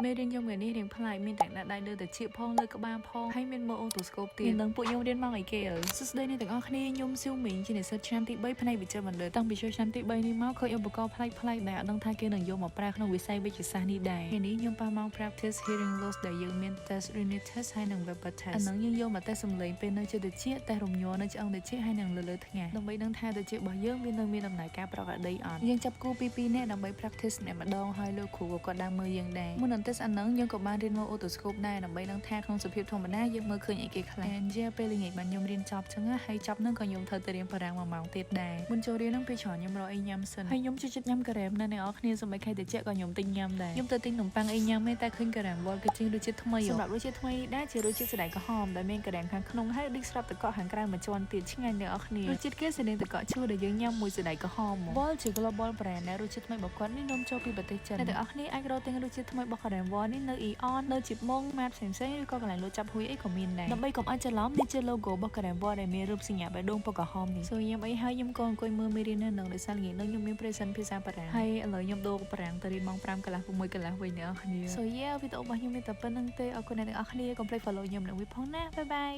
មេរៀនខ្ញុំថ្ងៃនេះរៀងប្លែកមានទាំងដាក់ដៃលើតិចផងលើក្បាលផងហើយមានមើលអូតូស្កូបទៀតនឹងពួកខ្ញុំរៀនមកអីគេសួស្ដីអ្នកទាំងអស់គ្នាខ្ញុំស៊ូមីងជានិស្សិតឆ្នាំទី3ផ្នែកវិទ្យាបណ្ឌិតតាំងពីឆ្នាំទី3នេះមកឃើញឧបករណ៍ប្លែកៗដែលអត់ដឹងថាគេនឹងយកមកប្រើក្នុងវិស័យវិទ្យាសាស្ត្រនេះដែរថ្ងៃនេះខ្ញុំប៉ះម៉ោង practice hearing loss ដែលយើងមាន test unit test ហើយនិង verbal test អានឹងយើងយកមក test សំឡេងពេលនៅជាតិច test រំញ័រនៅឆ្អឹងតិចហើយនិងលើថ្ងៃដើម្បីដឹងថាតិចរបស់យើងមានដំណើរការប្រកបដីអត់យើងចាប់គូពី2នាក់ដើម្បី practice ម្នាក់ម្ដងហើយលោកគ្រូក៏គាត់ដើរមើលយើងដែរមុននឹង test អានឹងយើងក៏បានរៀនមើល otoscope ដែរដើម្បីដឹងថាក្នុងសភាពធម្មតាយើងមើលឃើញអីគេខ្លះពេលល្ងាចបានខ្ញុំរៀនចប់ចឹងហើយចប់នឹងក៏ខ្ញុំត្រូវទៅរៀនបារាំង1ម៉ោងទៀតដែរមុនចូលរៀននឹងពេលច្រើនខ្ញុំរកអីញ៉ាំសិនហើយខ្ញុំចូលចិត្តញ៉ាំការ៉េមណាស់អ្នកនរគ្នាសម្បីខែតិចក៏ខ្ញុំទិញញ៉ាំដែរខ្ញុំទៅទិញនំប៉័ងអីញ៉ាំទេតែឃើញការ៉េមវ៉លគឺជារសជាតិថ្មីសម្រាប់រសជាតិថ្មីនេះដែរជារសជាតិស្តៅក្រហមដែលមានការ៉េមខាងក្នុងហើយដូចស្រាប់តកខាងក្រៅមួយជាន់ទៀតឆ្ងាញ់អ្នកនរគ្នារសជាតិគេស្តៅតកឈ្មោះដែលយើងញ៉ាំមួយស្តៅក្រហមវ៉លជា global brand ដែលរសជាតិថ្មីរបស់គាត់នេះនាំចូលពីប្រទេសចិនអ្នកទាំងអស់គ្នាអាចរកទិញរសជាតិថ្មីរបស់ការ៉េមវ៉លនេះនៅ Eon នៅជីបម៉ុងម៉ាតផ្សេងៗឬក៏កន្លែងលក់ចាប់ហួយអីក៏មានដែរដើម្បីកុំឲ្យច្រឡំនេះជា logo របស់ការ៉េមវ៉លដែលមានរូបសញ្ញាបេះដូងពណ៌ក្រហមនេះញ៉ាំអីហើយខ្ញុំក៏អង្គុយមើលមេរៀននៅនឹងដោយសារល្ងាចនោះខ្ញុំមាន present ភាសាបារាំងហើយឥឡូវខ្ញុំដូរបារាំងទៅរៀនម៉ោង5កន្លះ6កន្លះវិញអ្នកនរគ្នាវីដេអូរបស់ខ្ញុំមានតែប៉ុណ្្នឹងទេអរគុណអ្នកទាំងអស់គ្នាកុំភ្លេច follow ខ្ញុំនៅវិញផងណាបាយបាយ